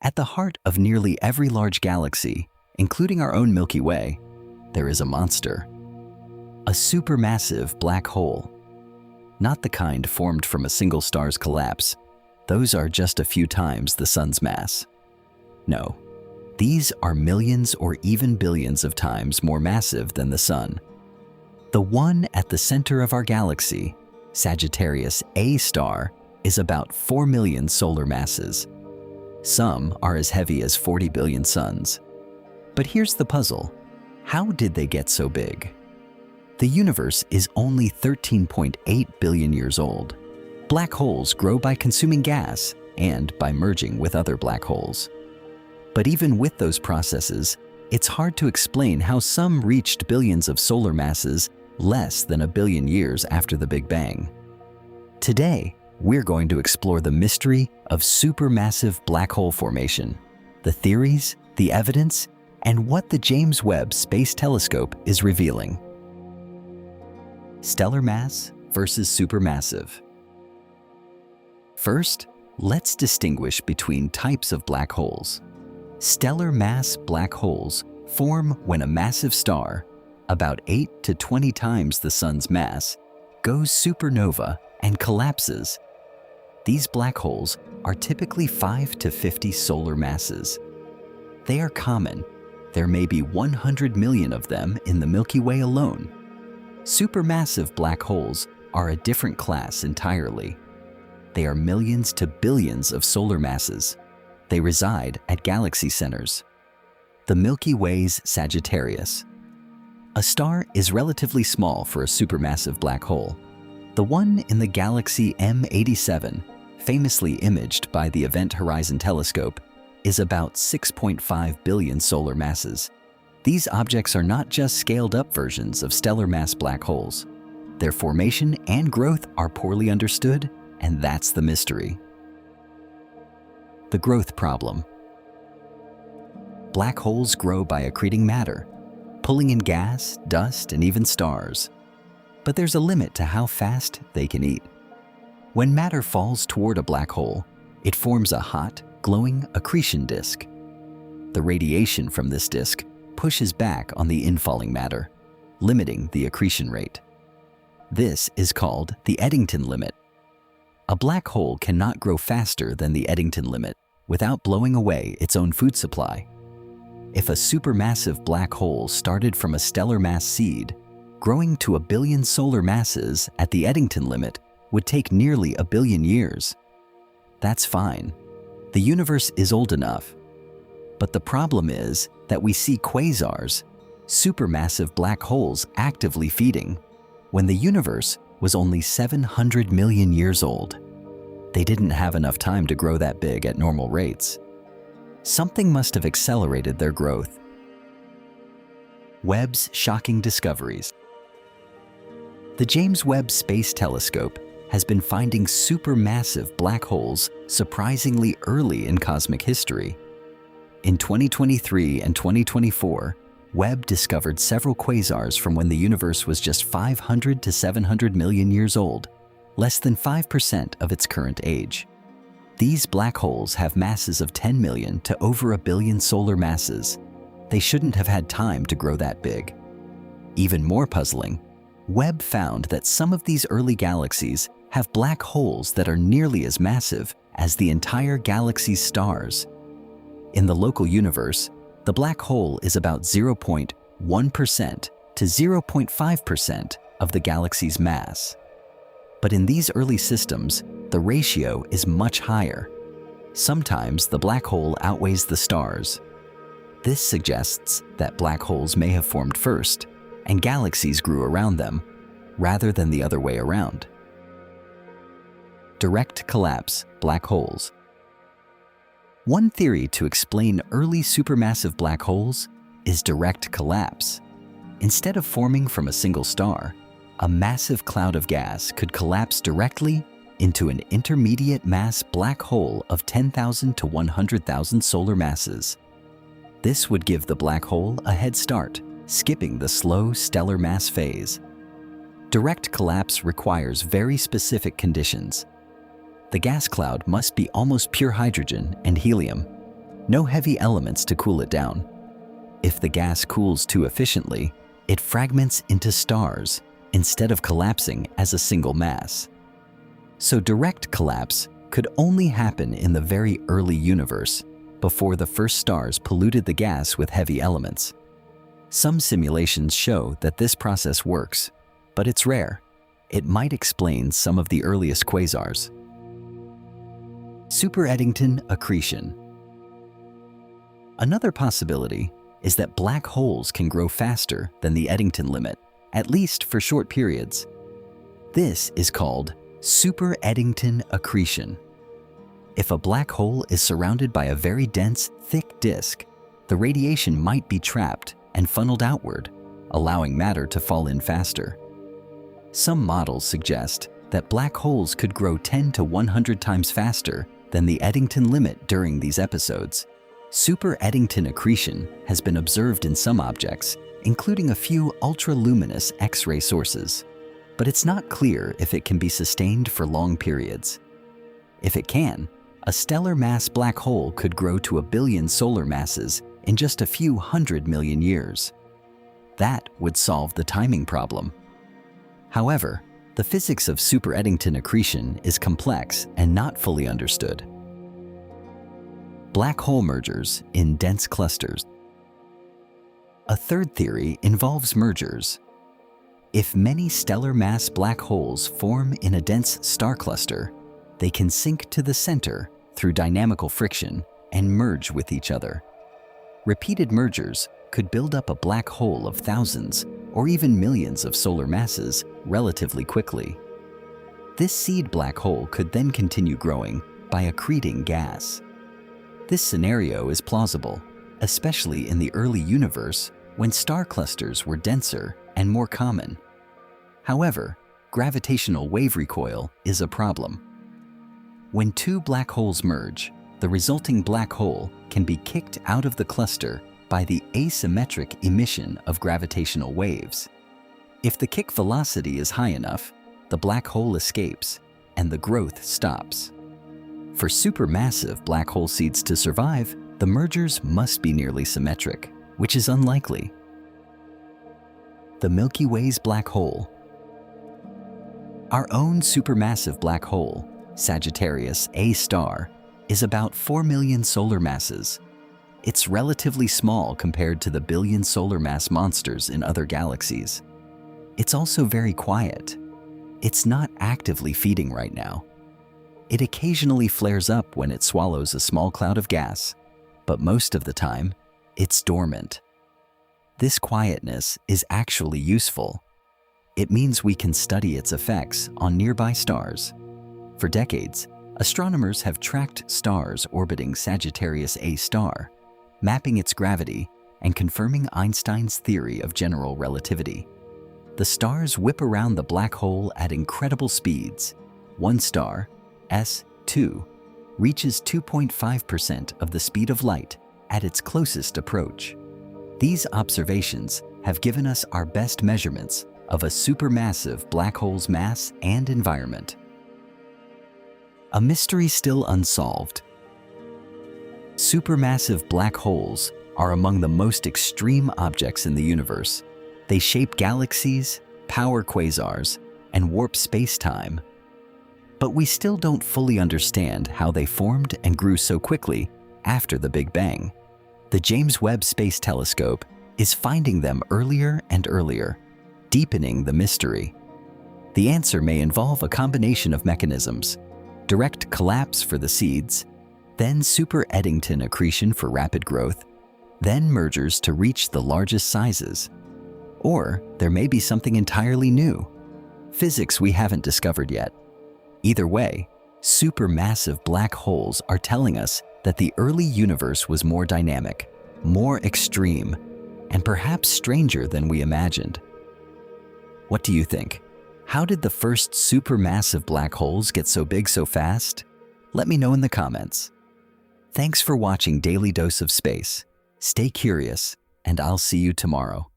At the heart of nearly every large galaxy, including our own Milky Way, there is a monster. A supermassive black hole. Not the kind formed from a single star's collapse. Those are just a few times the sun's mass. No, these are millions or even billions of times more massive than the sun. The one at the center of our galaxy, Sagittarius A star, is about 4 million solar masses. Some are as heavy as 40 billion suns. But here's the puzzle. How did they get so big? The universe is only 13.8 billion years old. Black holes grow by consuming gas and by merging with other black holes. But even with those processes, it's hard to explain how some reached billions of solar masses less than a billion years after the Big Bang. Today, we're going to explore the mystery of supermassive black hole formation, the theories, the evidence, and what the James Webb Space Telescope is revealing. Stellar mass versus supermassive. First, let's distinguish between types of black holes. Stellar mass black holes form when a massive star, about 8 to 20 times the sun's mass, goes supernova and collapses. These black holes are typically 5 to 50 solar masses. They are common. There may be 100 million of them in the Milky Way alone. Supermassive black holes are a different class entirely. They are millions to billions of solar masses. They reside at galaxy centers. The Milky Way's Sagittarius. A star is relatively small for a supermassive black hole. The one in the galaxy M87, famously imaged by the Event Horizon Telescope, is about 6.5 billion solar masses. These objects are not just scaled-up versions of stellar mass black holes. Their formation and growth are poorly understood, and that's the mystery. The growth problem. Black holes grow by accreting matter, pulling in gas, dust, and even stars. But there's a limit to how fast they can eat. When matter falls toward a black hole, it forms a hot, glowing accretion disk. The radiation from this disk pushes back on the infalling matter, limiting the accretion rate. This is called the Eddington limit. A black hole cannot grow faster than the Eddington limit without blowing away its own food supply. If a supermassive black hole started from a stellar mass seed, growing to a billion solar masses at the Eddington limit would take nearly a billion years. That's fine. The universe is old enough. But the problem is that we see quasars, supermassive black holes, actively feeding, when the universe was only 700 million years old. They didn't have enough time to grow that big at normal rates. Something must have accelerated their growth. Webb's shocking discoveries. The James Webb Space Telescope has been finding supermassive black holes surprisingly early in cosmic history. In 2023 and 2024, Webb discovered several quasars from when the universe was just 500 to 700 million years old, less than 5% of its current age. These black holes have masses of 10 million to over a billion solar masses. They shouldn't have had time to grow that big. Even more puzzling, Webb found that some of these early galaxies have black holes that are nearly as massive as the entire galaxy's stars. In the local universe, the black hole is about 0.1% to 0.5% of the galaxy's mass. But in these early systems, the ratio is much higher. Sometimes the black hole outweighs the stars. This suggests that black holes may have formed first, and galaxies grew around them, rather than the other way around. Direct collapse black holes. One theory to explain early supermassive black holes is direct collapse. Instead of forming from a single star, a massive cloud of gas could collapse directly into an intermediate mass black hole of 10,000 to 100,000 solar masses. This would give the black hole a head start, skipping the slow stellar mass phase. Direct collapse requires very specific conditions. The gas cloud must be almost pure hydrogen and helium. no heavy elements to cool it down. If the gas cools too efficiently, it fragments into stars instead of collapsing as a single mass. So direct collapse could only happen in the very early universe, before the first stars polluted the gas with heavy elements. Some simulations show that this process works, but it's rare. It might explain some of the earliest quasars. Super-Eddington accretion. Another possibility is that black holes can grow faster than the Eddington limit, at least for short periods. This is called super-Eddington accretion. If a black hole is surrounded by a very dense, thick disk, the radiation might be trapped and funneled outward, allowing matter to fall in faster. Some models suggest that black holes could grow 10 to 100 times faster than the Eddington limit during these episodes. Super-Eddington accretion has been observed in some objects, including a few ultra-luminous X-ray sources, but it's not clear if it can be sustained for long periods. If it can, a stellar mass black hole could grow to 1 billion solar masses in just a few 100 million years. That would solve the timing problem. However, the physics of super-Eddington accretion is complex and not fully understood. Black hole mergers in dense clusters. A third theory involves mergers. If many stellar mass black holes form in a dense star cluster, they can sink to the center through dynamical friction and merge with each other. Repeated mergers could build up a black hole of thousands or even millions of solar masses relatively quickly. This seed black hole could then continue growing by accreting gas. This scenario is plausible, especially in the early universe when star clusters were denser and more common. However, gravitational wave recoil is a problem. When two black holes merge, the resulting black hole can be kicked out of the cluster by the asymmetric emission of gravitational waves. If the kick velocity is high enough, the black hole escapes and the growth stops. For supermassive black hole seeds to survive, the mergers must be nearly symmetric, which is unlikely. The Milky Way's black hole. Our own supermassive black hole, Sagittarius A star, is about 4 million solar masses. It's relatively small compared to the billion solar mass monsters in other galaxies. It's also very quiet. It's not actively feeding right now. It occasionally flares up when it swallows a small cloud of gas, but most of the time, it's dormant. This quietness is actually useful. It means we can study its effects on nearby stars. For decades, astronomers have tracked stars orbiting Sagittarius A star, mapping its gravity and confirming Einstein's theory of general relativity. The stars whip around the black hole at incredible speeds. One star, S2, reaches 2.5% of the speed of light at its closest approach. These observations have given us our best measurements of a supermassive black hole's mass and environment. A mystery still unsolved. Supermassive black holes are among the most extreme objects in the universe. They shape galaxies, power quasars, and warp space-time. But we still don't fully understand how they formed and grew so quickly after the Big Bang. The James Webb Space Telescope is finding them earlier and earlier, deepening the mystery. The answer may involve a combination of mechanisms: direct collapse for the seeds, then super-Eddington accretion for rapid growth, then mergers to reach the largest sizes. Or there may be something entirely new, physics we haven't discovered yet. Either way, supermassive black holes are telling us that the early universe was more dynamic, more extreme, and perhaps stranger than we imagined. What do you think? How did the first supermassive black holes get so big so fast? Let me know in the comments. Thanks for watching Daily Dose of Space. Stay curious, and I'll see you tomorrow.